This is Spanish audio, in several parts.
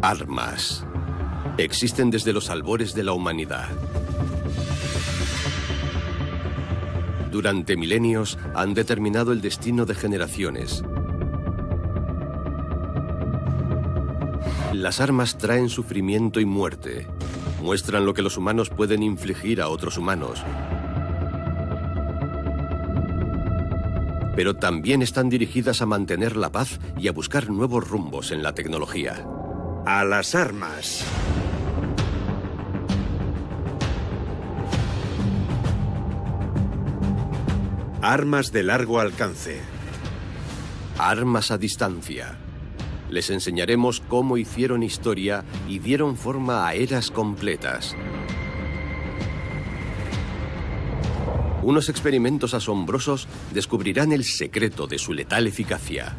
Armas. Existen desde los albores de la humanidad. Durante milenios han determinado el destino de generaciones. Las armas traen sufrimiento y muerte. Muestran lo que los humanos pueden infligir a otros humanos. Pero también están dirigidas a mantener la paz y a buscar nuevos rumbos en la tecnología. A las armas. Armas de largo alcance. Armas a distancia. Les enseñaremos cómo hicieron historia y dieron forma a eras completas. Unos experimentos asombrosos descubrirán el secreto de su letal eficacia.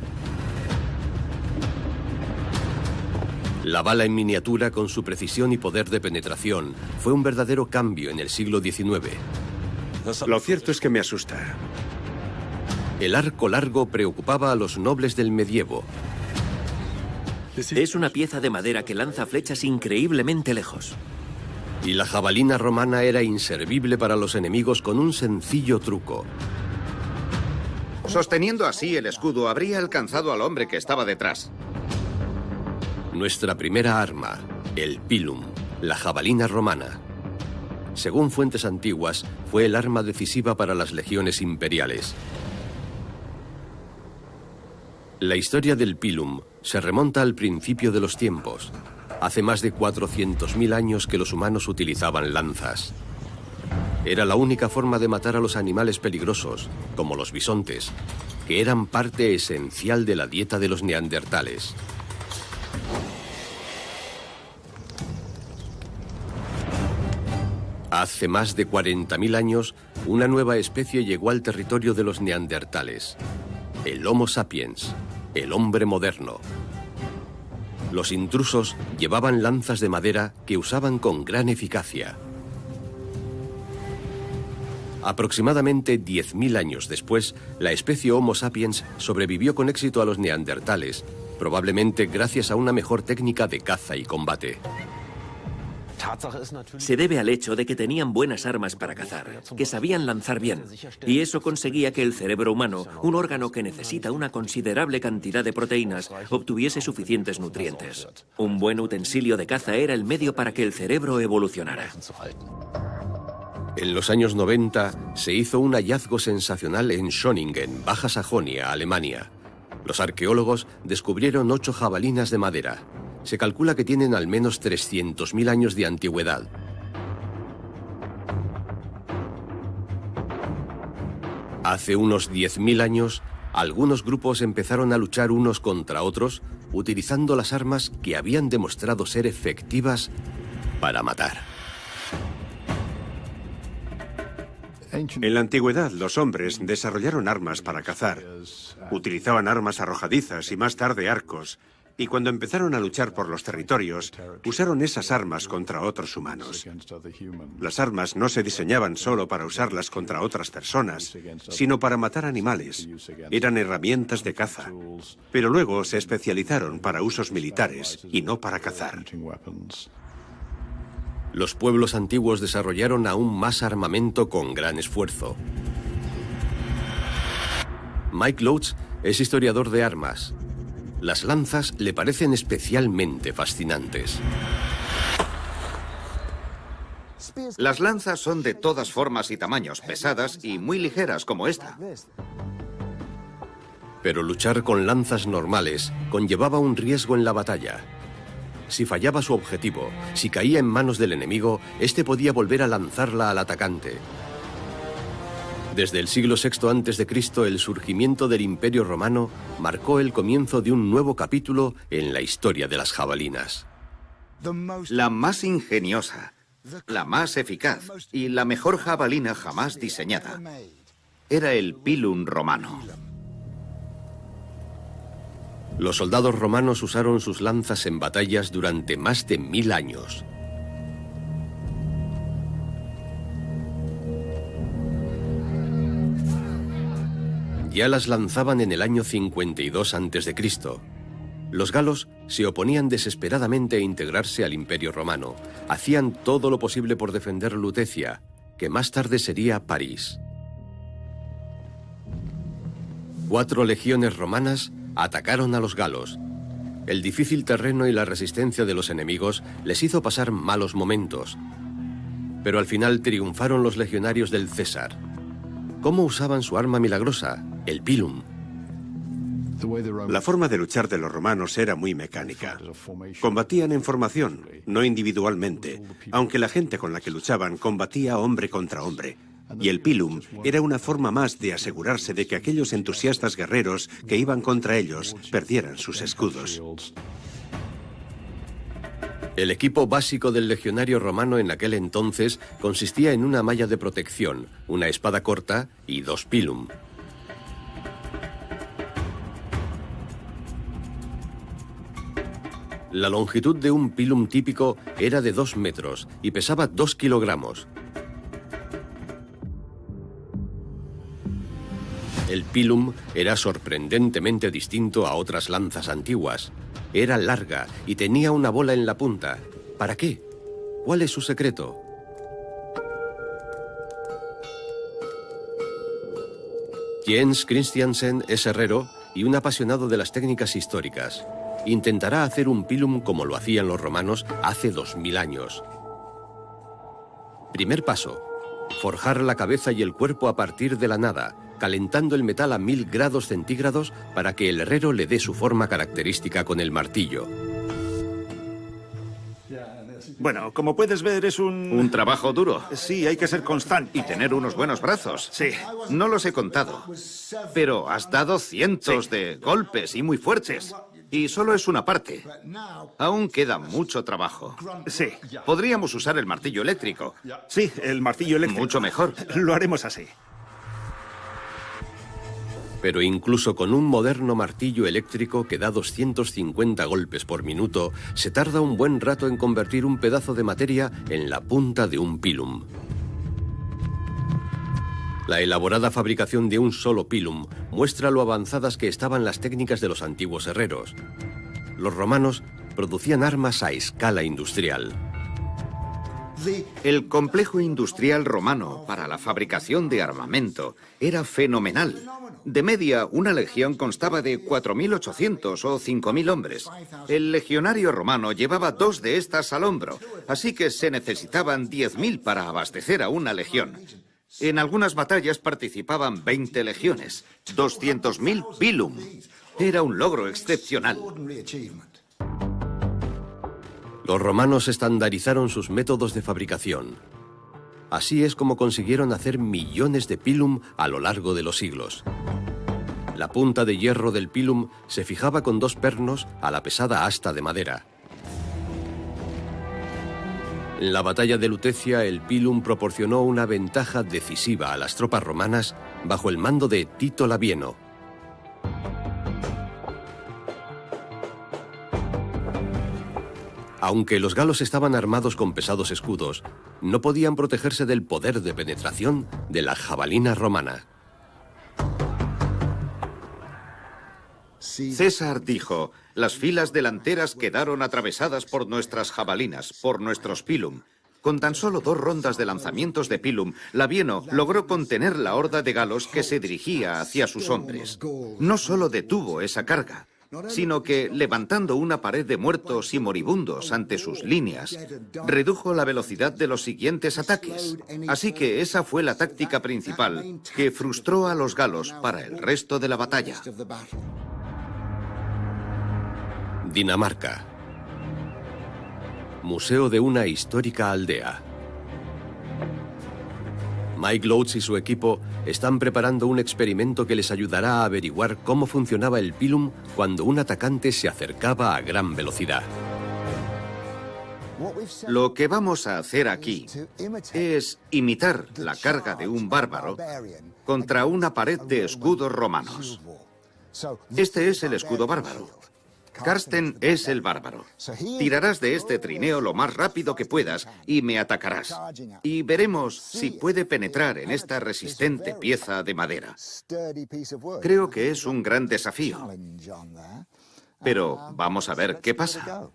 La bala en miniatura, con su precisión y poder de penetración, fue un verdadero cambio en el siglo XIX. Lo cierto es que me asusta. El arco largo preocupaba a los nobles del medievo. Es una pieza de madera que lanza flechas increíblemente lejos. Y la jabalina romana era inservible para los enemigos con un sencillo truco. Sosteniendo así el escudo, habría alcanzado al hombre que estaba detrás. Nuestra primera arma, el pilum, la jabalina romana. Según fuentes antiguas, fue el arma decisiva para las legiones imperiales. La historia del pilum se remonta al principio de los tiempos. Hace más de 400.000 años que los humanos utilizaban lanzas. Era la única forma de matar a los animales peligrosos, como los bisontes, que eran parte esencial de la dieta de los neandertales. Hace más de 40.000 años, una nueva especie llegó al territorio de los neandertales. El Homo sapiens, el hombre moderno. Los intrusos llevaban lanzas de madera que usaban con gran eficacia. Aproximadamente 10.000 años después, la especie Homo sapiens sobrevivió con éxito a los neandertales, probablemente gracias a una mejor técnica de caza y combate. Se debe al hecho de que tenían buenas armas para cazar, que sabían lanzar bien, y eso conseguía que el cerebro humano, un órgano que necesita una considerable cantidad de proteínas, obtuviese suficientes nutrientes. Un buen utensilio de caza era el medio para que el cerebro evolucionara. En los años 90 se hizo un hallazgo sensacional en Schöningen, Baja Sajonia, Alemania. Los arqueólogos descubrieron 8 jabalinas de madera. Se calcula que tienen al menos 300.000 años de antigüedad. Hace unos 10.000 años, algunos grupos empezaron a luchar unos contra otros, utilizando las armas que habían demostrado ser efectivas para matar. En la antigüedad, los hombres desarrollaron armas para cazar. Utilizaban armas arrojadizas y más tarde arcos. Y cuando empezaron a luchar por los territorios, usaron esas armas contra otros humanos. Las armas no se diseñaban solo para usarlas contra otras personas, sino para matar animales. Eran herramientas de caza. Pero luego se especializaron para usos militares y no para cazar. Los pueblos antiguos desarrollaron aún más armamento con gran esfuerzo. Mike Loach es historiador de armas. Las lanzas le parecen especialmente fascinantes. Las lanzas son de todas formas y tamaños, pesadas y muy ligeras como esta. Pero luchar con lanzas normales conllevaba un riesgo en la batalla. Si fallaba su objetivo, si caía en manos del enemigo, este podía volver a lanzarla al atacante. Desde el siglo VI a.C., el surgimiento del Imperio Romano marcó el comienzo de un nuevo capítulo en la historia de las jabalinas. La más ingeniosa, la más eficaz y la mejor jabalina jamás diseñada era el pilum romano. Los soldados romanos usaron sus lanzas en batallas durante más de 1000 años. Ya las lanzaban en el año 52 a.C. Los galos se oponían desesperadamente a integrarse al Imperio Romano. Hacían todo lo posible por defender Lutecia, que más tarde sería París. 4 legiones romanas atacaron a los galos. El difícil terreno y la resistencia de los enemigos les hizo pasar malos momentos. Pero al final triunfaron los legionarios del César. ¿Cómo usaban su arma milagrosa, el pilum? La forma de luchar de los romanos era muy mecánica. Combatían en formación, no individualmente, aunque la gente con la que luchaban combatía hombre contra hombre. Y el pilum era una forma más de asegurarse de que aquellos entusiastas guerreros que iban contra ellos perdieran sus escudos. El equipo básico del legionario romano en aquel entonces consistía en una malla de protección, una espada corta y 2 pilum. La longitud de un pilum típico era de 2 metros y pesaba 2 kilogramos. El pilum era sorprendentemente distinto a otras lanzas antiguas. Era larga y tenía una bola en la punta. ¿Para qué? ¿Cuál es su secreto? Jens Christiansen es herrero y un apasionado de las técnicas históricas. Intentará hacer un pilum como lo hacían los romanos hace 2000 años. Primer paso: forjar la cabeza y el cuerpo a partir de la nada, calentando el metal a 1000 grados centígrados para que el herrero le dé su forma característica con el martillo. Bueno, como puedes ver, es Un trabajo duro. Sí, hay que ser constante. Y tener unos buenos brazos. Sí. No los he contado, pero has dado cientos de golpes y muy fuertes. Y solo es una parte. Aún queda mucho trabajo. Sí. Podríamos usar el martillo eléctrico. Sí, el martillo eléctrico. Mucho mejor. Lo haremos así. Pero incluso con un moderno martillo eléctrico que da 250 golpes por minuto, se tarda un buen rato en convertir un pedazo de materia en la punta de un pilum. La elaborada fabricación de un solo pilum muestra lo avanzadas que estaban las técnicas de los antiguos herreros. Los romanos producían armas a escala industrial. El complejo industrial romano para la fabricación de armamento era fenomenal. De media, una legión constaba de 4.800 o 5.000 hombres. El legionario romano llevaba 2 de estas al hombro, así que se necesitaban 10.000 para abastecer a una legión. En algunas batallas participaban 20 legiones, 200.000 pilum. Era un logro excepcional. Los romanos estandarizaron sus métodos de fabricación. Así es como consiguieron hacer millones de pilum a lo largo de los siglos. La punta de hierro del pilum se fijaba con 2 pernos a la pesada asta de madera. En la batalla de Lutecia, el pilum proporcionó una ventaja decisiva a las tropas romanas bajo el mando de Tito Labieno. Aunque los galos estaban armados con pesados escudos, no podían protegerse del poder de penetración de la jabalina romana. César dijo: las filas delanteras quedaron atravesadas por nuestras jabalinas, por nuestros pilum. Con tan solo 2 rondas de lanzamientos de pilum, Labieno logró contener la horda de galos que se dirigía hacia sus hombres. No solo detuvo esa carga, sino que, levantando una pared de muertos y moribundos ante sus líneas, redujo la velocidad de los siguientes ataques. Así que esa fue la táctica principal que frustró a los galos para el resto de la batalla. Dinamarca. Museo de una histórica aldea. Mike Loads y su equipo están preparando un experimento que les ayudará a averiguar cómo funcionaba el pilum cuando un atacante se acercaba a gran velocidad. Lo que vamos a hacer aquí es imitar la carga de un bárbaro contra una pared de escudos romanos. Este es el escudo bárbaro. Karsten es el bárbaro. Tirarás de este trineo lo más rápido que puedas y me atacarás. Y veremos si puede penetrar en esta resistente pieza de madera. Creo que es un gran desafío. Pero vamos a ver qué pasa.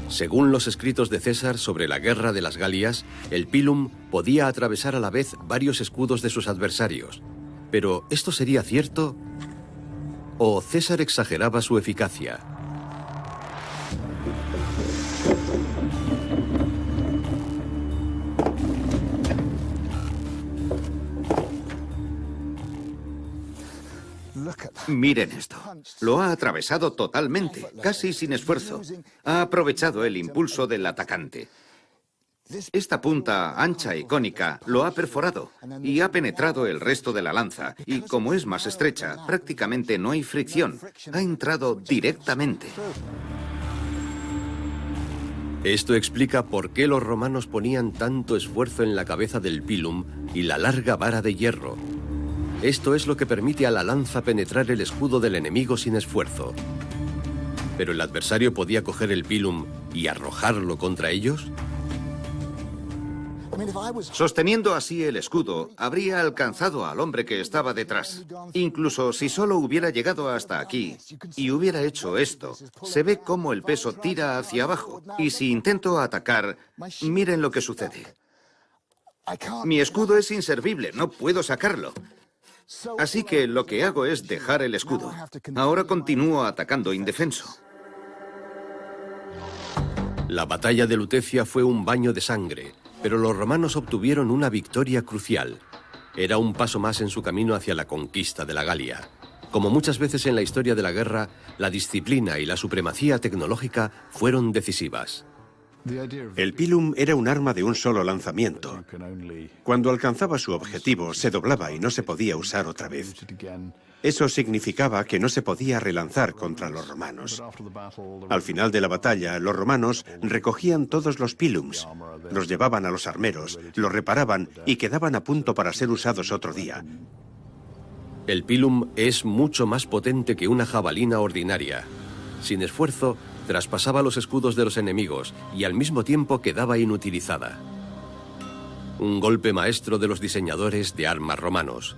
Según los escritos de César sobre la guerra de las Galias, el pilum podía atravesar a la vez varios escudos de sus adversarios. Pero, ¿esto sería cierto? ¿O César exageraba su eficacia? Miren esto. Lo ha atravesado totalmente, casi sin esfuerzo. Ha aprovechado el impulso del atacante. Esta punta ancha y cónica lo ha perforado y ha penetrado el resto de la lanza. Y como es más estrecha, prácticamente no hay fricción. Ha entrado directamente. Esto explica por qué los romanos ponían tanto esfuerzo en la cabeza del pilum y la larga vara de hierro. Esto es lo que permite a la lanza penetrar el escudo del enemigo sin esfuerzo. ¿Pero el adversario podía coger el pilum y arrojarlo contra ellos? Sosteniendo así el escudo, habría alcanzado al hombre que estaba detrás. Incluso si solo hubiera llegado hasta aquí y hubiera hecho esto, se ve cómo el peso tira hacia abajo. Y si intento atacar, miren lo que sucede. Mi escudo es inservible, no puedo sacarlo. Así que lo que hago es dejar el escudo. Ahora continúo atacando indefenso. La batalla de Lutecia fue un baño de sangre, pero los romanos obtuvieron una victoria crucial. Era un paso más en su camino hacia la conquista de la Galia. Como muchas veces en la historia de la guerra, la disciplina y la supremacía tecnológica fueron decisivas. El pilum era un arma de un solo lanzamiento. Cuando alcanzaba su objetivo, se doblaba y no se podía usar otra vez. Eso significaba que no se podía relanzar contra los romanos. Al final de la batalla, los romanos recogían todos los pilums, los llevaban a los armeros, los reparaban y quedaban a punto para ser usados otro día. El pilum es mucho más potente que una jabalina ordinaria. Sin esfuerzo, traspasaba los escudos de los enemigos y al mismo tiempo quedaba inutilizada. Un golpe maestro de los diseñadores de armas romanos.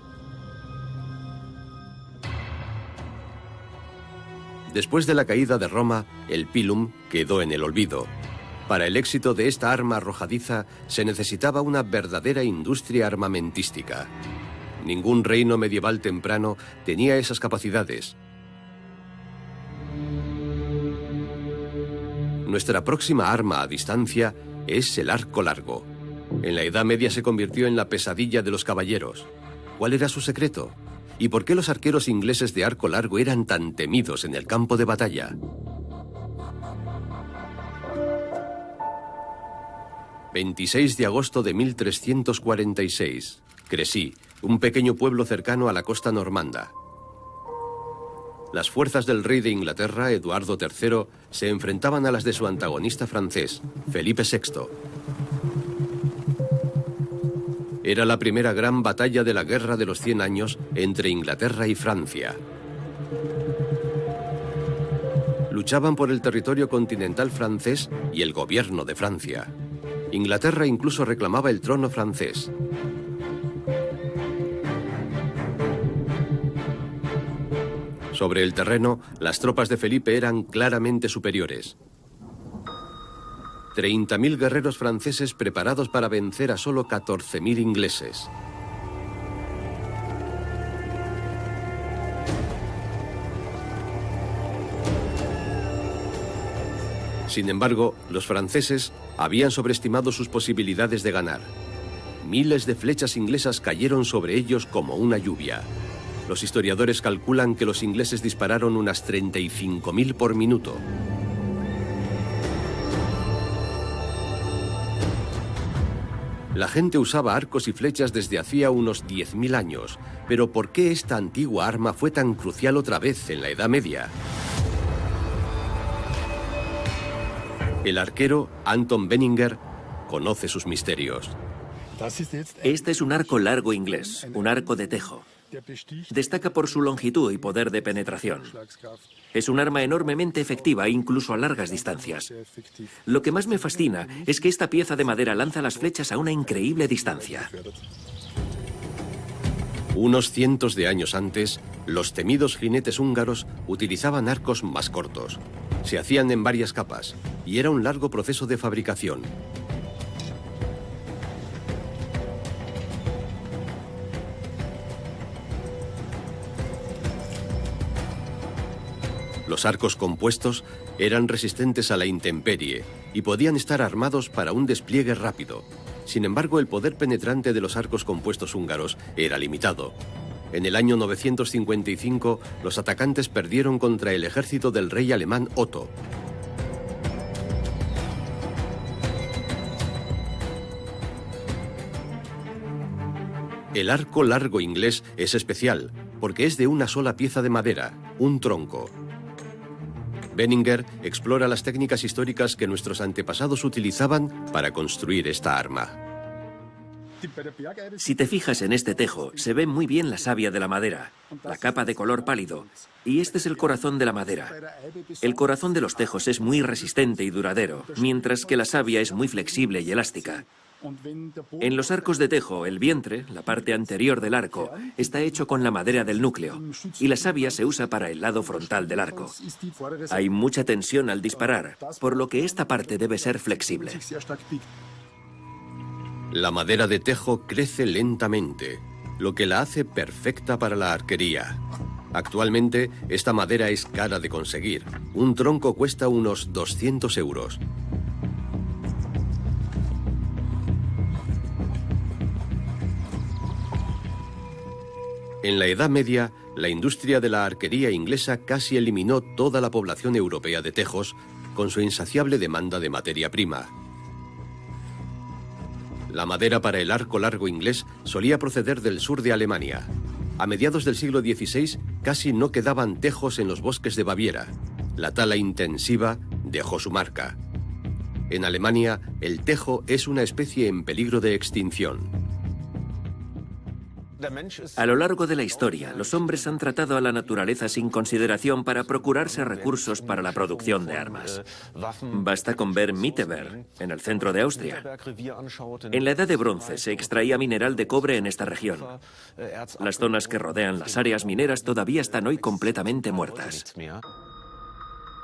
Después de la caída de Roma, el pilum quedó en el olvido. Para el éxito de esta arma arrojadiza se necesitaba una verdadera industria armamentística. Ningún reino medieval temprano tenía esas capacidades. Nuestra próxima arma a distancia es el arco largo. En la Edad Media se convirtió en la pesadilla de los caballeros. ¿Cuál era su secreto? ¿Y por qué los arqueros ingleses de arco largo eran tan temidos en el campo de batalla? ...26 de agosto de 1346... Crecy, un pequeño pueblo cercano a la costa normanda. Las fuerzas del rey de Inglaterra, Eduardo III, se enfrentaban a las de su antagonista francés, Felipe VI. Era la primera gran batalla de la Guerra de los 100 años entre Inglaterra y Francia. Luchaban por el territorio continental francés y el gobierno de Francia. Inglaterra incluso reclamaba el trono francés. Sobre el terreno, las tropas de Felipe eran claramente superiores. 30.000 guerreros franceses preparados para vencer a solo 14.000 ingleses. Sin embargo, los franceses habían sobreestimado sus posibilidades de ganar. Miles de flechas inglesas cayeron sobre ellos como una lluvia. Los historiadores calculan que los ingleses dispararon unas 35.000 por minuto. La gente usaba arcos y flechas desde hacía unos 10.000 años, pero ¿por qué esta antigua arma fue tan crucial otra vez en la Edad Media? El arquero, Anton Benninger, conoce sus misterios. Este es un arco largo inglés, un arco de tejo. Destaca por su longitud y poder de penetración. Es un arma enormemente efectiva, incluso a largas distancias. Lo que más me fascina es que esta pieza de madera lanza las flechas a una increíble distancia. Unos cientos de años antes, los temidos jinetes húngaros utilizaban arcos más cortos. Se hacían en varias capas y era un largo proceso de fabricación. Los arcos compuestos eran resistentes a la intemperie y podían estar armados para un despliegue rápido. Sin embargo, el poder penetrante de los arcos compuestos húngaros era limitado. En el año 955, los atacantes perdieron contra el ejército del rey alemán Otto. El arco largo inglés es especial porque es de una sola pieza de madera, un tronco. Benninger explora las técnicas históricas que nuestros antepasados utilizaban para construir esta arma. Si te fijas en este tejo, se ve muy bien la savia de la madera, la capa de color pálido, y este es el corazón de la madera. El corazón de los tejos es muy resistente y duradero, mientras que la savia es muy flexible y elástica. En los arcos de tejo, el vientre, la parte anterior del arco, está hecho con la madera del núcleo, y la savia se usa para el lado frontal del arco. Hay mucha tensión al disparar, por lo que esta parte debe ser flexible. La madera de tejo crece lentamente, lo que la hace perfecta para la arquería. Actualmente, esta madera es cara de conseguir. Un tronco cuesta unos 200 euros. En la Edad Media, la industria de la arquería inglesa casi eliminó toda la población europea de tejos con su insaciable demanda de materia prima. La madera para el arco largo inglés solía proceder del sur de Alemania. A mediados del siglo XVI casi no quedaban tejos en los bosques de Baviera. La tala intensiva dejó su marca. En Alemania, el tejo es una especie en peligro de extinción. A lo largo de la historia, los hombres han tratado a la naturaleza sin consideración para procurarse recursos para la producción de armas. Basta con ver Mitterberg, en el centro de Austria. En la Edad de Bronce se extraía mineral de cobre en esta región. Las zonas que rodean las áreas mineras todavía están hoy completamente muertas.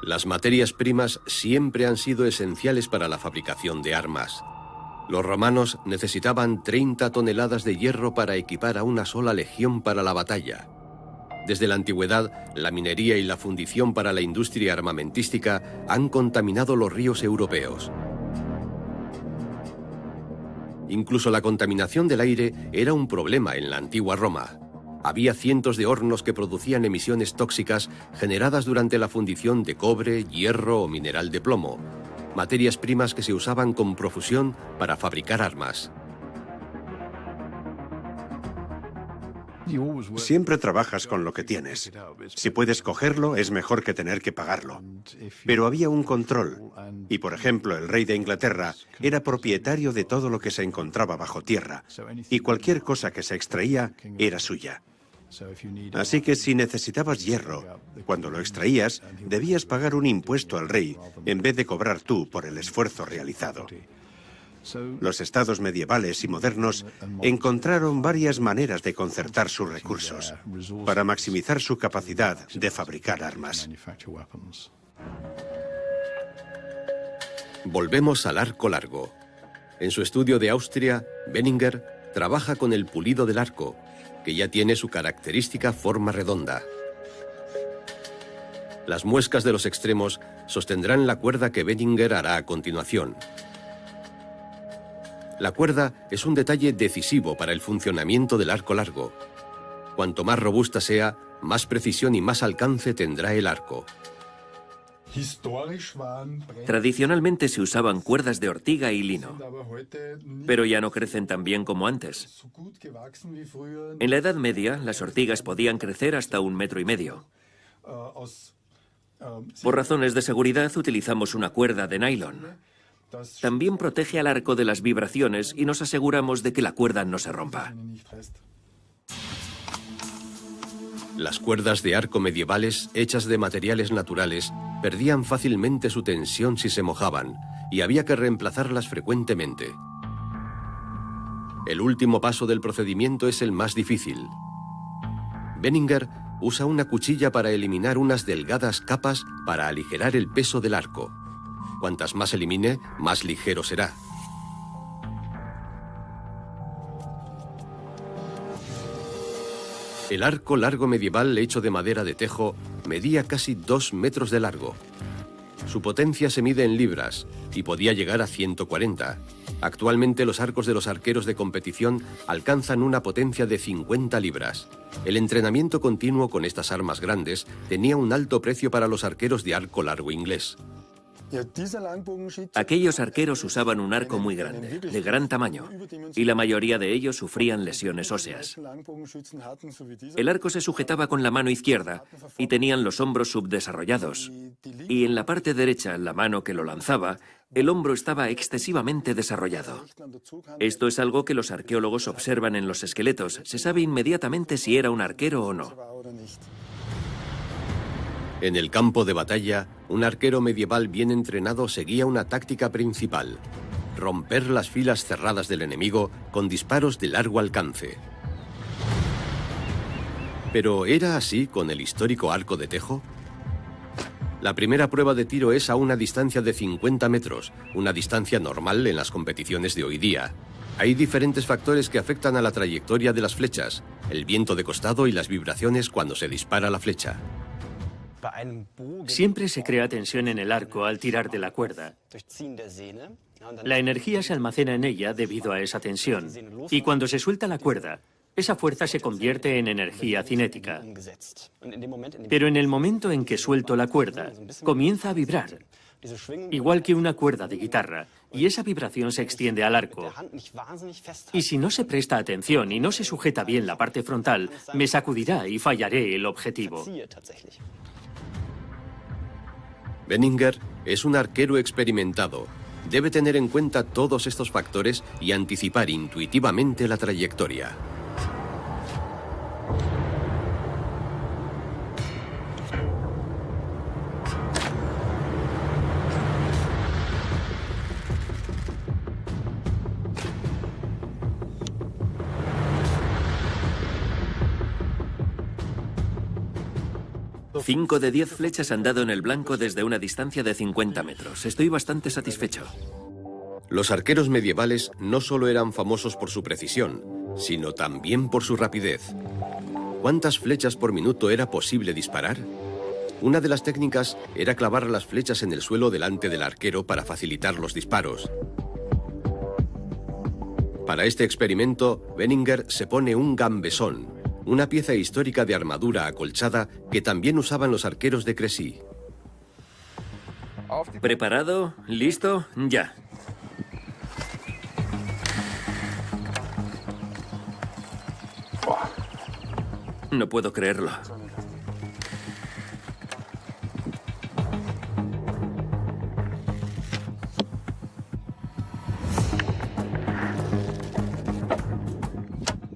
Las materias primas siempre han sido esenciales para la fabricación de armas. Los romanos necesitaban 30 toneladas de hierro para equipar a una sola legión para la batalla. Desde la antigüedad, la minería y la fundición para la industria armamentística han contaminado los ríos europeos. Incluso la contaminación del aire era un problema en la antigua Roma. Había cientos de hornos que producían emisiones tóxicas generadas durante la fundición de cobre, hierro o mineral de plomo, materias primas que se usaban con profusión para fabricar armas. Siempre trabajas con lo que tienes. Si puedes cogerlo, es mejor que tener que pagarlo. Pero había un control. Y, por ejemplo, el rey de Inglaterra era propietario de todo lo que se encontraba bajo tierra. Y cualquier cosa que se extraía era suya. Así que si necesitabas hierro, cuando lo extraías, debías pagar un impuesto al rey, en vez de cobrar tú por el esfuerzo realizado. Los estados medievales y modernos encontraron varias maneras de concertar sus recursos para maximizar su capacidad de fabricar armas. Volvemos al arco largo. En su estudio de Austria, Benninger trabaja con el pulido del arco, que ya tiene su característica forma redonda. Las muescas de los extremos sostendrán la cuerda que Benninger hará a continuación. La cuerda es un detalle decisivo para el funcionamiento del arco largo. Cuanto más robusta sea, más precisión y más alcance tendrá el arco. Tradicionalmente se usaban cuerdas de ortiga y lino, pero ya no crecen tan bien como antes. En la Edad Media, las ortigas podían crecer hasta 1,5 metros. Por razones de seguridad, utilizamos una cuerda de nylon. También protege al arco de las vibraciones y nos aseguramos de que la cuerda no se rompa. Las cuerdas de arco medievales, hechas de materiales naturales, perdían fácilmente su tensión si se mojaban, y había que reemplazarlas frecuentemente. El último paso del procedimiento es el más difícil. Benninger usa una cuchilla para eliminar unas delgadas capas para aligerar el peso del arco. Cuantas más elimine, más ligero será. El arco largo medieval hecho de madera de tejo medía casi 2 metros de largo. Su potencia se mide en libras y podía llegar a 140. Actualmente los arcos de los arqueros de competición alcanzan una potencia de 50 libras. El entrenamiento continuo con estas armas grandes tenía un alto precio para los arqueros de arco largo inglés. Aquellos arqueros usaban un arco muy grande, de gran tamaño, y la mayoría de ellos sufrían lesiones óseas. El arco se sujetaba con la mano izquierda y tenían los hombros subdesarrollados. Y en la parte derecha, la mano que lo lanzaba, el hombro estaba excesivamente desarrollado. Esto es algo que los arqueólogos observan en los esqueletos. Se sabe inmediatamente si era un arquero o no. En el campo de batalla, un arquero medieval bien entrenado seguía una táctica principal: romper las filas cerradas del enemigo con disparos de largo alcance. ¿Pero era así con el histórico arco de tejo? La primera prueba de tiro es a una distancia de 50 metros, una distancia normal en las competiciones de hoy día. Hay diferentes factores que afectan a la trayectoria de las flechas: el viento de costado y las vibraciones cuando se dispara la flecha. Siempre se crea tensión en el arco al tirar de la cuerda. La energía se almacena en ella debido a esa tensión, y cuando se suelta la cuerda, esa fuerza se convierte en energía cinética. Pero en el momento en que suelto la cuerda, comienza a vibrar, igual que una cuerda de guitarra, y esa vibración se extiende al arco. Y si no se presta atención y no se sujeta bien la parte frontal, me sacudirá y fallaré el objetivo. Benninger es un arquero experimentado. Debe tener en cuenta todos estos factores y anticipar intuitivamente la trayectoria. Cinco de 10 flechas han dado en el blanco desde una distancia de 50 metros. Estoy bastante satisfecho. Los arqueros medievales no solo eran famosos por su precisión, sino también por su rapidez. ¿Cuántas flechas por minuto era posible disparar? Una de las técnicas era clavar las flechas en el suelo delante del arquero para facilitar los disparos. Para este experimento, Benninger se pone un gambesón, una pieza histórica de armadura acolchada que también usaban los arqueros de Crécy. ¿Preparado? ¿Listo? Ya. No puedo creerlo.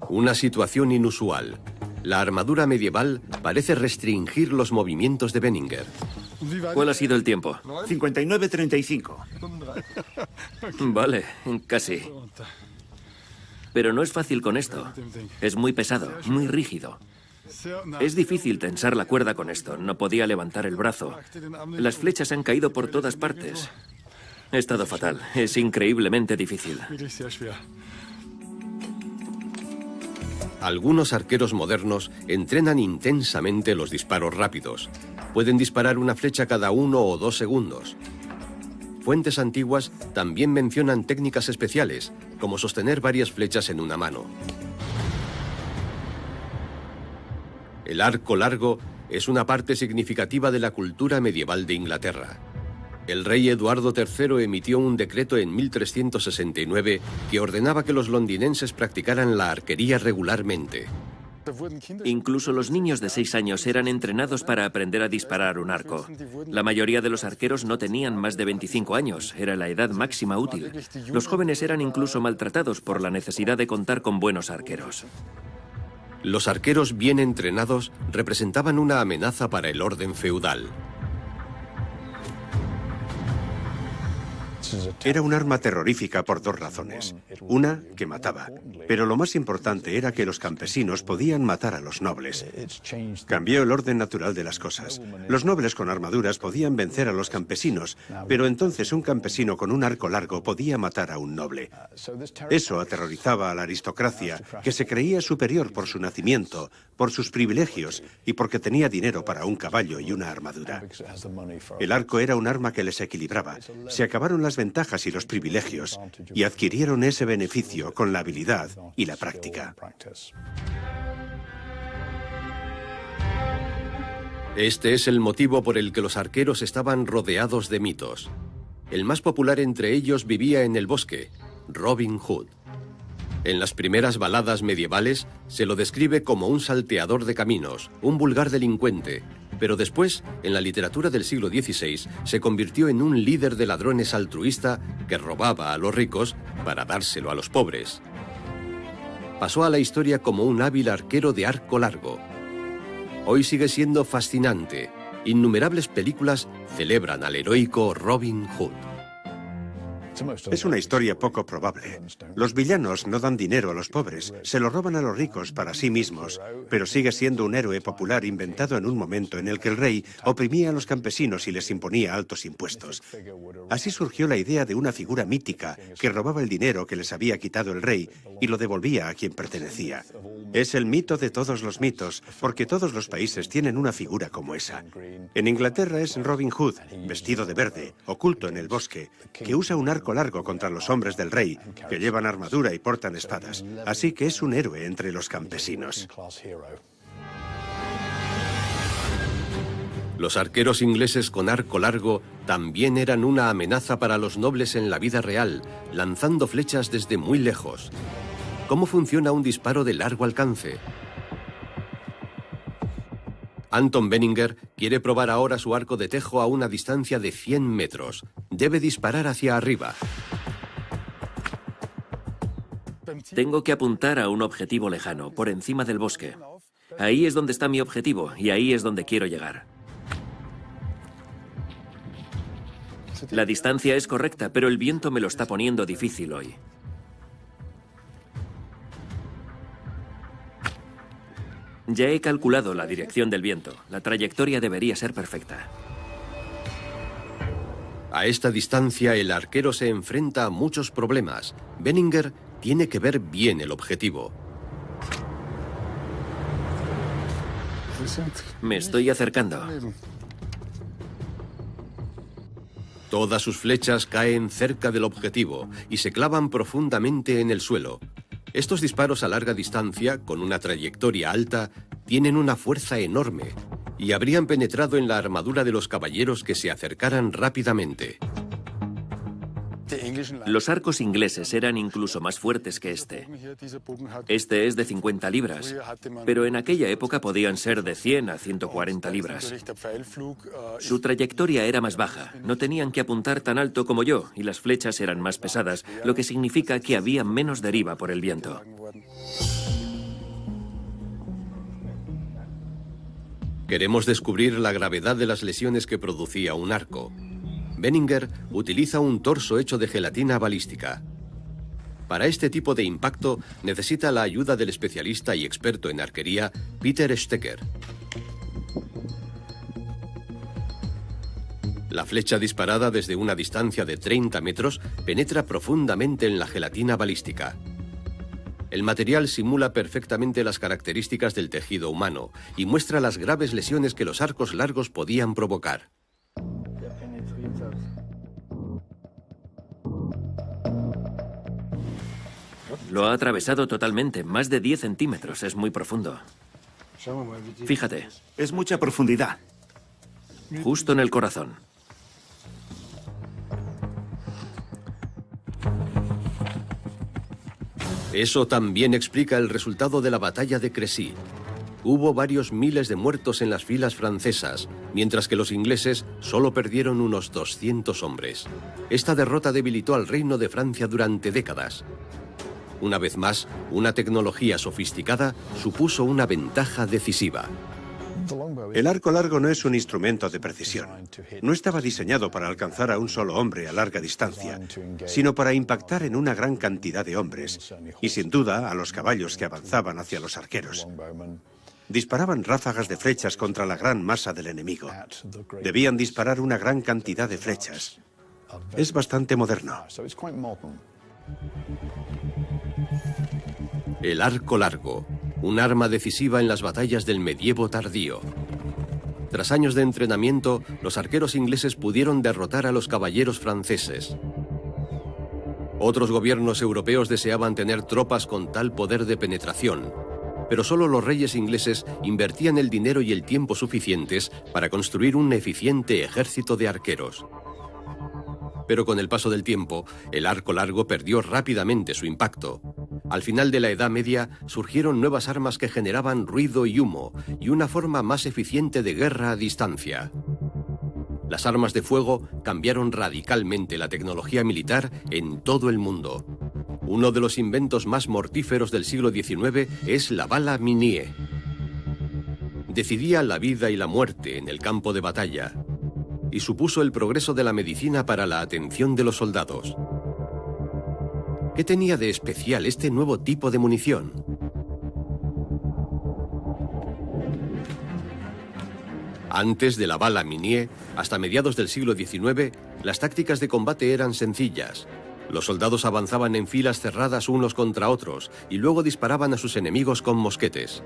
Una situación inusual. La armadura medieval parece restringir los movimientos de Benninger. ¿Cuál ha sido el tiempo? 59:35. Vale, casi. Pero no es fácil con esto. Es muy pesado, muy rígido. Es difícil tensar la cuerda con esto. No podía levantar el brazo. Las flechas han caído por todas partes. He estado fatal. Es increíblemente difícil. Algunos arqueros modernos entrenan intensamente los disparos rápidos. Pueden disparar una flecha cada 1 o 2 segundos. Fuentes antiguas también mencionan técnicas especiales, como sostener varias flechas en una mano. El arco largo es una parte significativa de la cultura medieval de Inglaterra. El rey Eduardo III emitió un decreto en 1369 que ordenaba que los londinenses practicaran la arquería regularmente. Incluso los niños de 6 años eran entrenados para aprender a disparar un arco. La mayoría de los arqueros no tenían más de 25 años, era la edad máxima útil. Los jóvenes eran incluso maltratados por la necesidad de contar con buenos arqueros. Los arqueros bien entrenados representaban una amenaza para el orden feudal. Era un arma terrorífica por dos razones. Una, que mataba. Pero lo más importante era que los campesinos podían matar a los nobles. Cambió el orden natural de las cosas. Los nobles con armaduras podían vencer a los campesinos, pero entonces un campesino con un arco largo podía matar a un noble. Eso aterrorizaba a la aristocracia, que se creía superior por su nacimiento, por sus privilegios y porque tenía dinero para un caballo y una armadura. El arco era un arma que les equilibraba. Se acabaron las ventajas y los privilegios y adquirieron ese beneficio con la habilidad y la práctica. Este es el motivo por el que los arqueros estaban rodeados de mitos. El más popular entre ellos vivía en el bosque, Robin Hood. En las primeras baladas medievales se lo describe como un salteador de caminos, un vulgar delincuente, pero después, en la literatura del siglo XVI, se convirtió en un líder de ladrones altruista que robaba a los ricos para dárselo a los pobres. Pasó a la historia como un hábil arquero de arco largo. Hoy sigue siendo fascinante. Innumerables películas celebran al heroico Robin Hood. Es una historia poco probable. Los villanos no dan dinero a los pobres, se lo roban a los ricos para sí mismos, pero sigue siendo un héroe popular inventado en un momento en el que el rey oprimía a los campesinos y les imponía altos impuestos. Así surgió la idea de una figura mítica que robaba el dinero que les había quitado el rey y lo devolvía a quien pertenecía. Es el mito de todos los mitos, porque todos los países tienen una figura como esa. En Inglaterra es Robin Hood, vestido de verde, oculto en el bosque, que usa un arco largo contra los hombres del rey, que llevan armadura y portan espadas. Así que es un héroe entre los campesinos. Los arqueros ingleses con arco largo también eran una amenaza para los nobles en la vida real, lanzando flechas desde muy lejos. ¿Cómo funciona un disparo de largo alcance? Anton Benninger quiere probar ahora su arco de tejo a una distancia de 100 metros. Debe disparar hacia arriba. Tengo que apuntar a un objetivo lejano, por encima del bosque. Ahí es donde está mi objetivo y ahí es donde quiero llegar. La distancia es correcta, pero el viento me lo está poniendo difícil hoy. Ya he calculado la dirección del viento. La trayectoria debería ser perfecta. A esta distancia el arquero se enfrenta a muchos problemas. Benninger tiene que ver bien el objetivo. Me estoy acercando. Todas sus flechas caen cerca del objetivo y se clavan profundamente en el suelo. Estos disparos a larga distancia, con una trayectoria alta, tienen una fuerza enorme y habrían penetrado en la armadura de los caballeros que se acercaran rápidamente. Los arcos ingleses eran incluso más fuertes que este. Este es de 50 libras, pero en aquella época podían ser de 100 a 140 libras. Su trayectoria era más baja, no tenían que apuntar tan alto como yo y las flechas eran más pesadas, lo que significa que había menos deriva por el viento. Queremos descubrir la gravedad de las lesiones que producía un arco. Benninger utiliza un torso hecho de gelatina balística. Para este tipo de impacto necesita la ayuda del especialista y experto en arquería Peter Stecker. La flecha disparada desde una distancia de 30 metros penetra profundamente en la gelatina balística. El material simula perfectamente las características del tejido humano y muestra las graves lesiones que los arcos largos podían provocar. Lo ha atravesado totalmente, más de 10 centímetros, es muy profundo. Fíjate. Es mucha profundidad. Justo en el corazón. Eso también explica el resultado de la batalla de Crécy. Hubo varios miles de muertos en las filas francesas, mientras que los ingleses solo perdieron unos 200 hombres. Esta derrota debilitó al Reino de Francia durante décadas. Una vez más, una tecnología sofisticada supuso una ventaja decisiva. El arco largo no es un instrumento de precisión. No estaba diseñado para alcanzar a un solo hombre a larga distancia, sino para impactar en una gran cantidad de hombres, y sin duda a los caballos que avanzaban hacia los arqueros. Disparaban ráfagas de flechas contra la gran masa del enemigo. Debían disparar una gran cantidad de flechas. Es bastante moderno. El arco largo, un arma decisiva en las batallas del medievo tardío. Tras años de entrenamiento, los arqueros ingleses pudieron derrotar a los caballeros franceses. Otros gobiernos europeos deseaban tener tropas con tal poder de penetración, pero solo los reyes ingleses invertían el dinero y el tiempo suficientes para construir un eficiente ejército de arqueros. Pero con el paso del tiempo, el arco largo perdió rápidamente su impacto. Al final de la Edad Media surgieron nuevas armas que generaban ruido y humo, y una forma más eficiente de guerra a distancia. Las armas de fuego cambiaron radicalmente la tecnología militar en todo el mundo. Uno de los inventos más mortíferos del siglo XIX es la bala Minié. Decidía la vida y la muerte en el campo de batalla y supuso el progreso de la medicina para la atención de los soldados. ¿Qué tenía de especial este nuevo tipo de munición? Antes de la bala Minié, hasta mediados del siglo XIX, las tácticas de combate eran sencillas. Los soldados avanzaban en filas cerradas unos contra otros y luego disparaban a sus enemigos con mosquetes.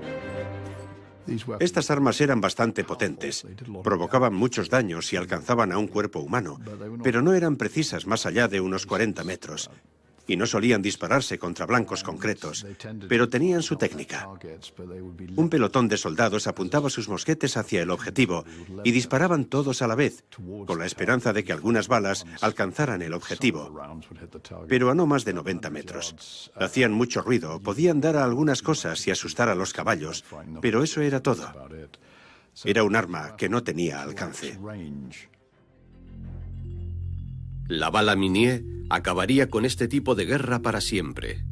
Estas armas eran bastante potentes, provocaban muchos daños y alcanzaban a un cuerpo humano, pero no eran precisas más allá de unos 40 metros. Y no solían dispararse contra blancos concretos, pero tenían su técnica. Un pelotón de soldados apuntaba sus mosquetes hacia el objetivo y disparaban todos a la vez, con la esperanza de que algunas balas alcanzaran el objetivo, pero a no más de 90 metros. Hacían mucho ruido, podían dar a algunas cosas y asustar a los caballos, pero eso era todo. Era un arma que no tenía alcance. La bala Minié acabaría con este tipo de guerra para siempre.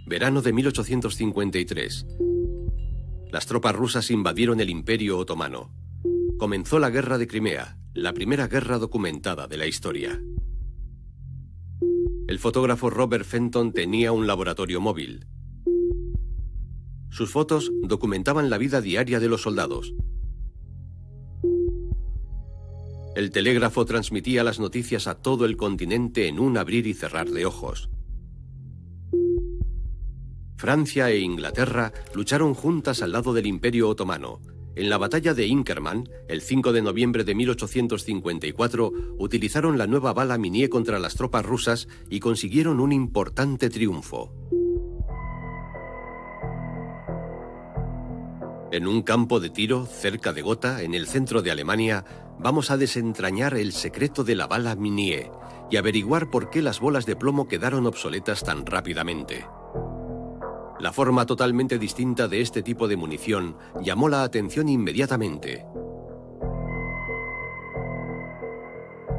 Verano de 1853. Las tropas rusas invadieron el Imperio Otomano. Comenzó la Guerra de Crimea, la primera guerra documentada de la historia. El fotógrafo Robert Fenton tenía un laboratorio móvil. Sus fotos documentaban la vida diaria de los soldados. El telégrafo transmitía las noticias a todo el continente en un abrir y cerrar de ojos. Francia e Inglaterra lucharon juntas al lado del Imperio Otomano. En la batalla de Inkerman, el 5 de noviembre de 1854, utilizaron la nueva bala Minié contra las tropas rusas y consiguieron un importante triunfo. En un campo de tiro, cerca de Gotha, en el centro de Alemania, vamos a desentrañar el secreto de la bala Minié y averiguar por qué las bolas de plomo quedaron obsoletas tan rápidamente. La forma totalmente distinta de este tipo de munición llamó la atención inmediatamente.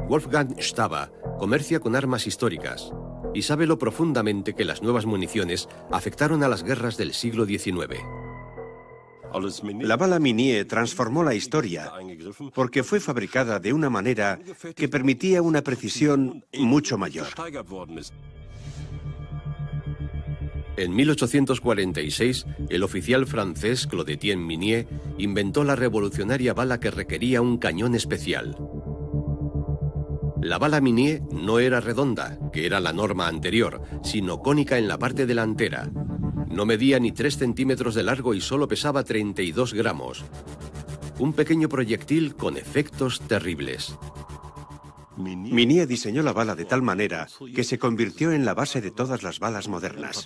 Wolfgang Staba comercia con armas históricas y sabe lo profundamente que las nuevas municiones afectaron a las guerras del siglo XIX. La bala Minié transformó la historia porque fue fabricada de una manera que permitía una precisión mucho mayor. En 1846, el oficial francés Claude Etienne Minié inventó la revolucionaria bala que requería un cañón especial. La bala Minié no era redonda, que era la norma anterior, sino cónica en la parte delantera. No medía ni 3 centímetros de largo y solo pesaba 32 gramos. Un pequeño proyectil con efectos terribles. Minié diseñó la bala de tal manera que se convirtió en la base de todas las balas modernas.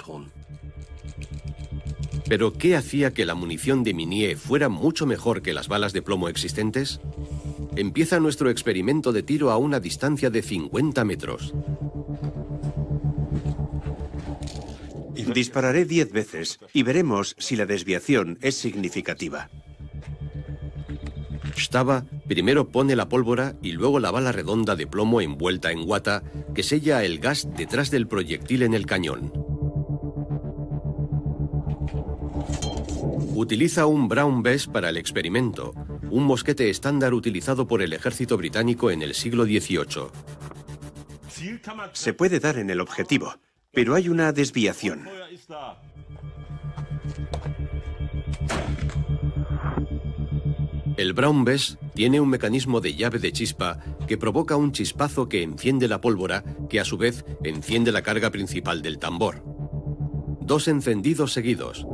¿Pero qué hacía que la munición de Minié fuera mucho mejor que las balas de plomo existentes? Empieza nuestro experimento de tiro a una distancia de 50 metros. Dispararé 10 veces y veremos si la desviación es significativa. Staba primero pone la pólvora y luego la bala redonda de plomo envuelta en guata que sella el gas detrás del proyectil en el cañón. Utiliza un Brown Bess para el experimento, un mosquete estándar utilizado por el ejército británico en el siglo XVIII. Se puede dar en el objetivo, pero hay una desviación. El Brown Bess tiene un mecanismo de llave de chispa que provoca un chispazo que enciende la pólvora, que a su vez enciende la carga principal del tambor. 2 encendidos seguidos.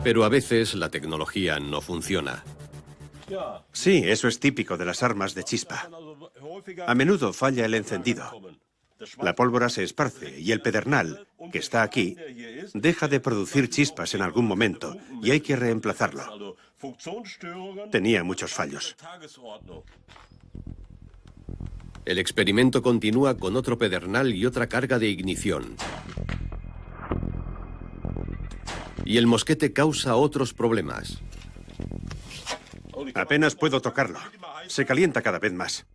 Pero a veces la tecnología no funciona. Sí, eso es típico de las armas de chispa. A menudo falla el encendido. La pólvora se esparce y el pedernal, que está aquí, deja de producir chispas en algún momento y hay que reemplazarlo. Tenía muchos fallos. El experimento continúa con otro pedernal y otra carga de ignición. Y el mosquete causa otros problemas. Apenas puedo tocarlo. Se calienta cada vez más.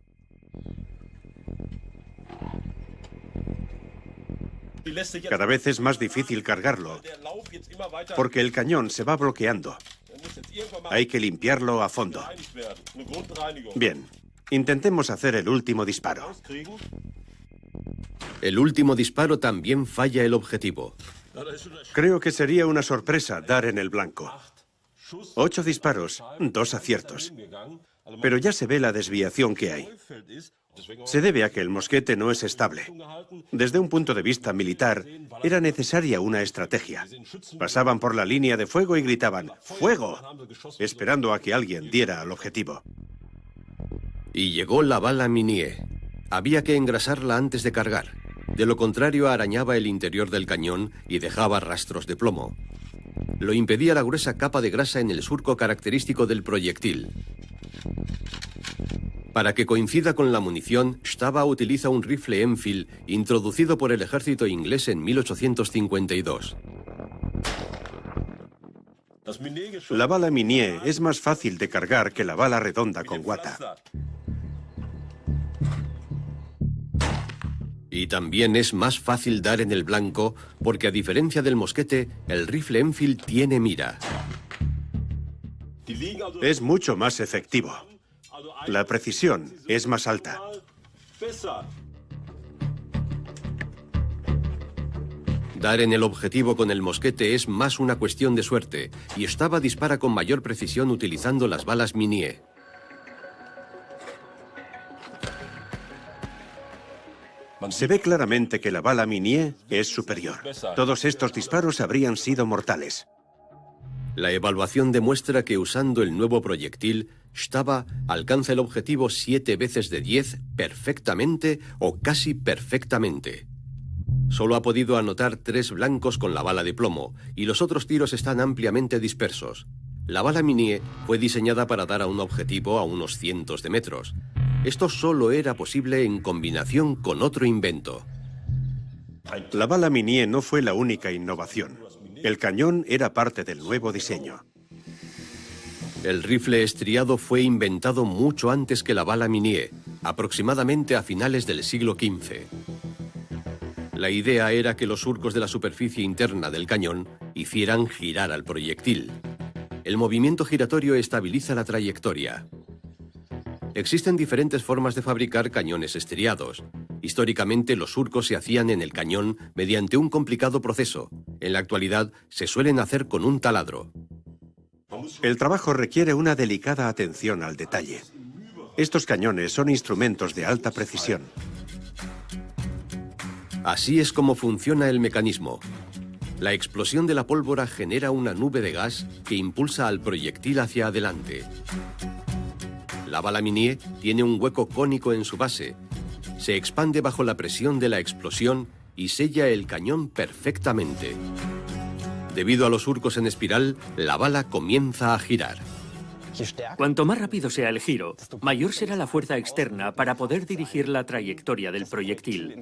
Cada vez es más difícil cargarlo, porque el cañón se va bloqueando. Hay que limpiarlo a fondo. Bien, intentemos hacer el último disparo. El último disparo también falla el objetivo. Creo que sería una sorpresa dar en el blanco. 8 disparos, 2 aciertos. Pero ya se ve la desviación que hay. Se debe a que el mosquete no es estable. Desde un punto de vista militar, era necesaria una estrategia. Pasaban por la línea de fuego y gritaban ¡fuego!, esperando a que alguien diera al objetivo. Y llegó la bala Minié. Había que engrasarla antes de cargar. De lo contrario, arañaba el interior del cañón y dejaba rastros de plomo. Lo impedía la gruesa capa de grasa en el surco característico del proyectil. Para que coincida con la munición, Stava utiliza un rifle Enfield introducido por el ejército inglés en 1852. La bala Minié es más fácil de cargar que la bala redonda con guata. Y también es más fácil dar en el blanco porque, a diferencia del mosquete, el rifle Enfield tiene mira. Es mucho más efectivo. La precisión es más alta. Dar en el objetivo con el mosquete es más una cuestión de suerte, y Stava dispara con mayor precisión utilizando las balas Minié. Se ve claramente que la bala Minié es superior. Todos estos disparos habrían sido mortales. La evaluación demuestra que usando el nuevo proyectil, Stava alcanza el objetivo 7 veces de 10 perfectamente o casi perfectamente. Solo ha podido anotar 3 blancos con la bala de plomo y los otros tiros están ampliamente dispersos. La bala Minié fue diseñada para dar a un objetivo a unos cientos de metros. Esto solo era posible en combinación con otro invento. La bala Minié no fue la única innovación. El cañón era parte del nuevo diseño. El rifle estriado fue inventado mucho antes que la bala Minié, aproximadamente a finales del siglo XV. La idea era que los surcos de la superficie interna del cañón hicieran girar al proyectil. El movimiento giratorio estabiliza la trayectoria. Existen diferentes formas de fabricar cañones estriados. Históricamente, los surcos se hacían en el cañón mediante un complicado proceso. En la actualidad, se suelen hacer con un taladro. El trabajo requiere una delicada atención al detalle. Estos cañones son instrumentos de alta precisión. Así es como funciona el mecanismo. La explosión de la pólvora genera una nube de gas que impulsa al proyectil hacia adelante. La bala Minié tiene un hueco cónico en su base. Se expande bajo la presión de la explosión y sella el cañón perfectamente. Debido a los surcos en espiral, la bala comienza a girar. Cuanto más rápido sea el giro, mayor será la fuerza externa para poder dirigir la trayectoria del proyectil.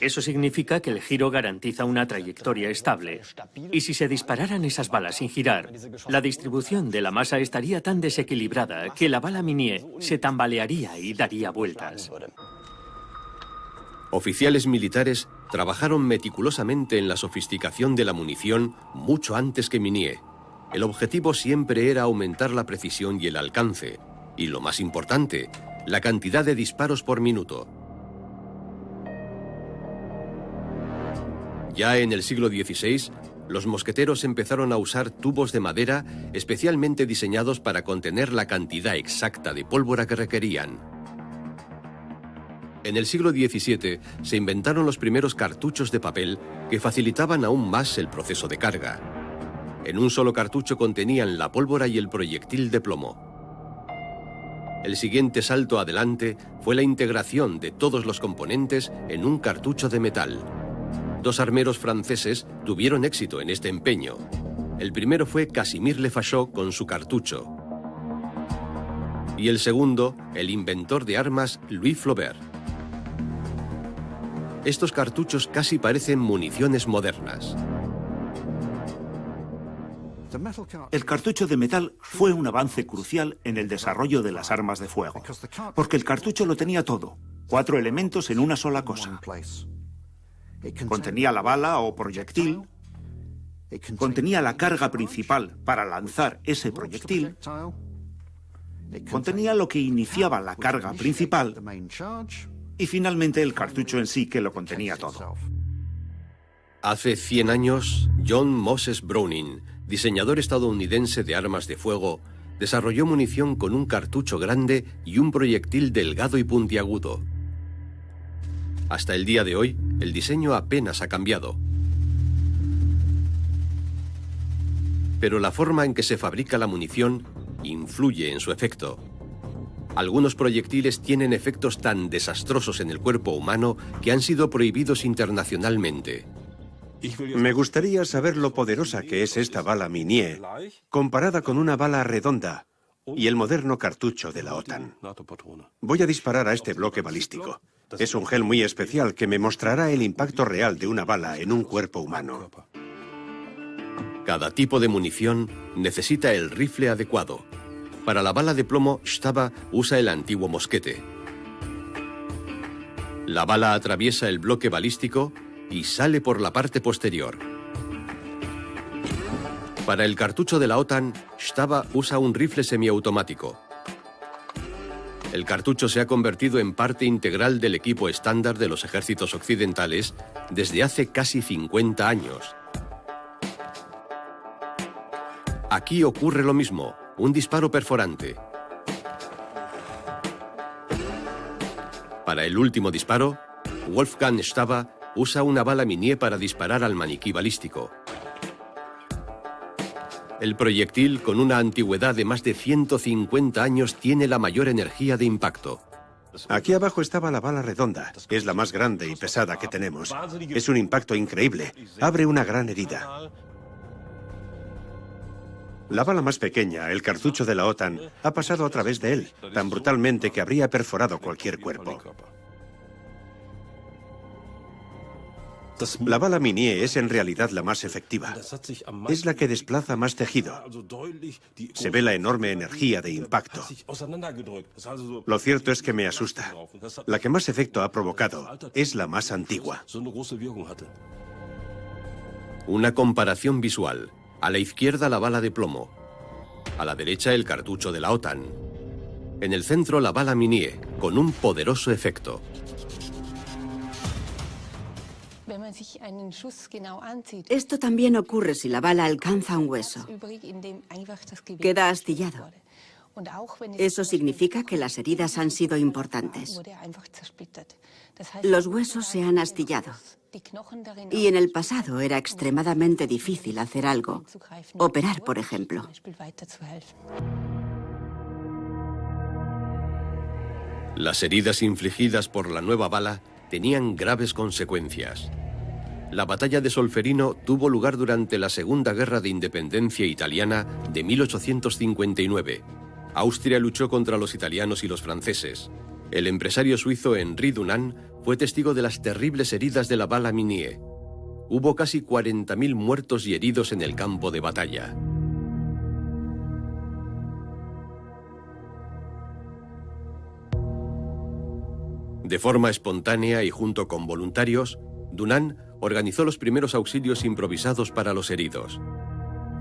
Eso significa que el giro garantiza una trayectoria estable. Y si se dispararan esas balas sin girar, la distribución de la masa estaría tan desequilibrada que la bala Minié se tambalearía y daría vueltas. Oficiales militares Trabajaron meticulosamente en la sofisticación de la munición mucho antes que Minié. El objetivo siempre era aumentar la precisión y el alcance, y lo más importante, la cantidad de disparos por minuto. Ya en el siglo XVI, los mosqueteros empezaron a usar tubos de madera especialmente diseñados para contener la cantidad exacta de pólvora que requerían. En el siglo XVII se inventaron los primeros cartuchos de papel que facilitaban aún más el proceso de carga. En un solo cartucho contenían la pólvora y el proyectil de plomo. El siguiente salto adelante fue la integración de todos los componentes en un cartucho de metal. Dos armeros franceses tuvieron éxito en este empeño. El primero fue Casimir Le Fachot con su cartucho. Y el segundo, el inventor de armas Louis Flaubert. Estos cartuchos casi parecen municiones modernas. El cartucho de metal fue un avance crucial en el desarrollo de las armas de fuego, porque el cartucho lo tenía todo, 4 elementos en una sola cosa. Contenía la bala o proyectil, contenía la carga principal para lanzar ese proyectil, contenía lo que iniciaba la carga principal y finalmente el cartucho en sí, que lo contenía todo. Hace 100 años, John Moses Browning, diseñador estadounidense de armas de fuego, desarrolló munición con un cartucho grande y un proyectil delgado y puntiagudo. Hasta el día de hoy, el diseño apenas ha cambiado. Pero la forma en que se fabrica la munición influye en su efecto. Algunos proyectiles tienen efectos tan desastrosos en el cuerpo humano que han sido prohibidos internacionalmente. Me gustaría saber lo poderosa que es esta bala Minié, comparada con una bala redonda y el moderno cartucho de la OTAN. Voy a disparar a este bloque balístico. Es un gel muy especial que me mostrará el impacto real de una bala en un cuerpo humano. Cada tipo de munición necesita el rifle adecuado. Para la bala de plomo, Stava usa el antiguo mosquete. La bala atraviesa el bloque balístico y sale por la parte posterior. Para el cartucho de la OTAN, Stava usa un rifle semiautomático. El cartucho se ha convertido en parte integral del equipo estándar de los ejércitos occidentales desde hace casi 50 años. Aquí ocurre lo mismo, un disparo perforante. Para el último disparo, Wolfgang Stava usa una bala Minié para disparar al maniquí balístico. El proyectil, con una antigüedad de más de 150 años, tiene la mayor energía de impacto. Aquí abajo estaba la bala redonda. Es la más grande y pesada que tenemos. Es un impacto increíble. Abre una gran herida. La bala más pequeña, el cartucho de la OTAN, ha pasado a través de él, tan brutalmente que habría perforado cualquier cuerpo. La bala Minié es en realidad la más efectiva. Es la que desplaza más tejido. Se ve la enorme energía de impacto. Lo cierto es que me asusta. La que más efecto ha provocado es la más antigua. Una comparación visual. A la izquierda la bala de plomo. A la derecha el cartucho de la OTAN. En el centro la bala Minié, con un poderoso efecto. Esto también ocurre si la bala alcanza un hueso. Queda astillado. Eso significa que las heridas han sido importantes. Los huesos se han astillado. Y en el pasado era extremadamente difícil hacer algo. Operar, por ejemplo. Las heridas infligidas por la nueva bala tenían graves consecuencias. La batalla de Solferino tuvo lugar durante la Segunda Guerra de Independencia Italiana de 1859. Austria luchó contra los italianos y los franceses. El empresario suizo Henri Dunant fue testigo de las terribles heridas de la bala Minié. Hubo casi 40.000 muertos y heridos en el campo de batalla. De forma espontánea y junto con voluntarios, Dunant organizó los primeros auxilios improvisados para los heridos.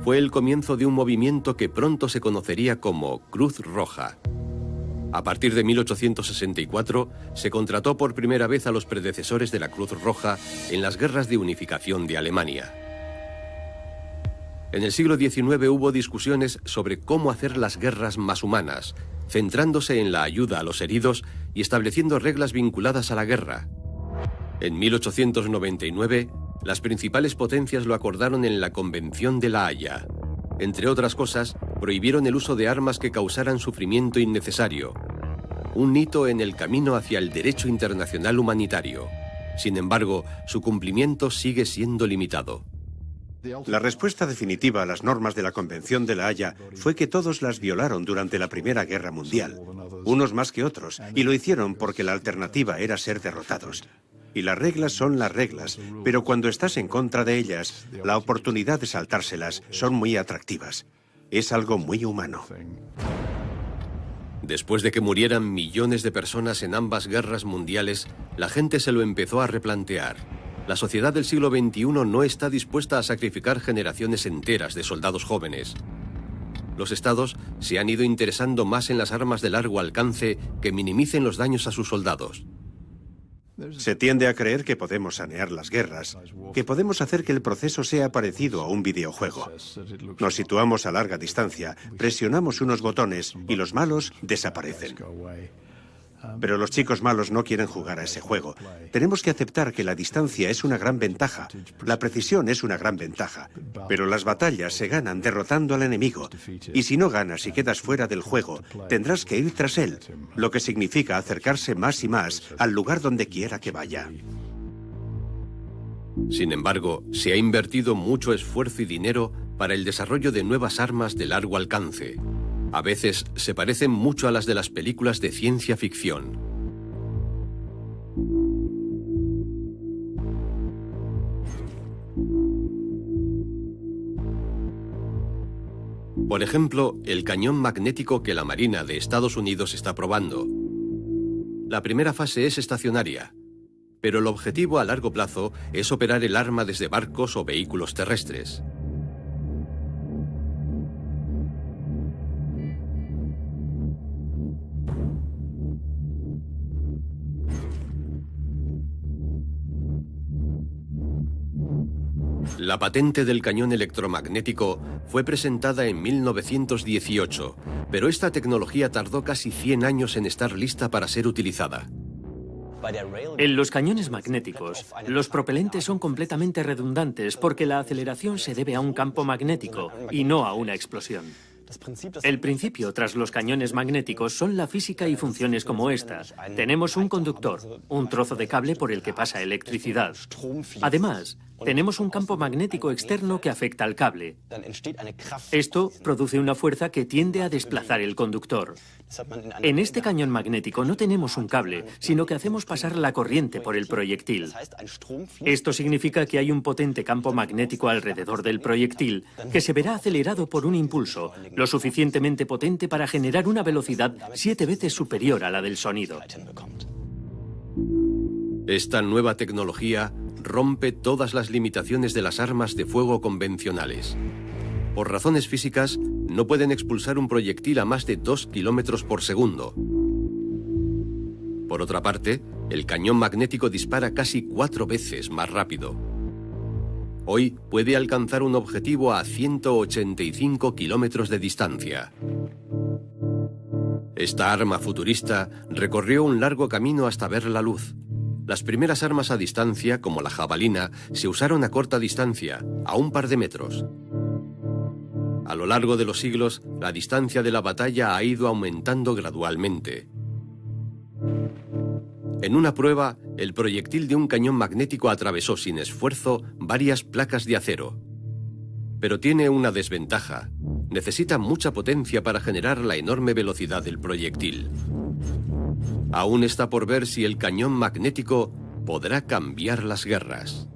Fue el comienzo de un movimiento que pronto se conocería como Cruz Roja. A partir de 1864 se contrató por primera vez a los predecesores de la Cruz Roja en las guerras de unificación de Alemania. En el siglo XIX hubo discusiones sobre cómo hacer las guerras más humanas, centrándose en la ayuda a los heridos y estableciendo reglas vinculadas a la guerra. En 1899, las principales potencias lo acordaron en la Convención de La Haya. Entre otras cosas, prohibieron el uso de armas que causaran sufrimiento innecesario, un hito en el camino hacia el derecho internacional humanitario. Sin embargo, su cumplimiento sigue siendo limitado. La respuesta definitiva a las normas de la Convención de La Haya fue que todos las violaron durante la Primera Guerra Mundial, unos más que otros, y lo hicieron porque la alternativa era ser derrotados. Y las reglas son las reglas, pero cuando estás en contra de ellas, la oportunidad de saltárselas son muy atractivas. Es algo muy humano. Después de que murieran millones de personas en ambas guerras mundiales, la gente se lo empezó a replantear. La sociedad del siglo XXI no está dispuesta a sacrificar generaciones enteras de soldados jóvenes. Los estados se han ido interesando más en las armas de largo alcance que minimicen los daños a sus soldados. Se tiende a creer que podemos sanear las guerras, que podemos hacer que el proceso sea parecido a un videojuego. Nos situamos a larga distancia, presionamos unos botones y los malos desaparecen. Pero los chicos malos no quieren jugar a ese juego. Tenemos que aceptar que la distancia es una gran ventaja, la precisión es una gran ventaja, pero las batallas se ganan derrotando al enemigo, y si no ganas y quedas fuera del juego, tendrás que ir tras él, lo que significa acercarse más y más al lugar donde quiera que vaya. Sin embargo, se ha invertido mucho esfuerzo y dinero para el desarrollo de nuevas armas de largo alcance. A veces se parecen mucho a las de las películas de ciencia ficción. Por ejemplo, el cañón magnético que la Marina de Estados Unidos está probando. La primera fase es estacionaria, pero el objetivo a largo plazo es operar el arma desde barcos o vehículos terrestres. La patente del cañón electromagnético fue presentada en 1918, pero esta tecnología tardó casi 100 años en estar lista para ser utilizada. En los cañones magnéticos, los propelentes son completamente redundantes porque la aceleración se debe a un campo magnético y no a una explosión. El principio tras los cañones magnéticos son la física y funciones como esta. Tenemos un conductor, un trozo de cable por el que pasa electricidad. Además, tenemos un campo magnético externo que afecta al cable. Esto produce una fuerza que tiende a desplazar el conductor. En este cañón magnético no tenemos un cable, sino que hacemos pasar la corriente por el proyectil. Esto significa que hay un potente campo magnético alrededor del proyectil que se verá acelerado por un impulso, lo suficientemente potente para generar una velocidad 7 veces superior a la del sonido. Esta nueva tecnología rompe todas las limitaciones de las armas de fuego convencionales. Por razones físicas, no pueden expulsar un proyectil a más de 2 kilómetros por segundo. Por otra parte, el cañón magnético dispara casi 4 veces más rápido. Hoy puede alcanzar un objetivo a 185 kilómetros de distancia. Esta arma futurista recorrió un largo camino hasta ver la luz. Las primeras armas a distancia, como la jabalina, se usaron a corta distancia, a un par de metros. A lo largo de los siglos, la distancia de la batalla ha ido aumentando gradualmente. En una prueba, el proyectil de un cañón magnético atravesó sin esfuerzo varias placas de acero. Pero tiene una desventaja. Necesita mucha potencia para generar la enorme velocidad del proyectil. Aún está por ver si el cañón magnético podrá cambiar las guerras.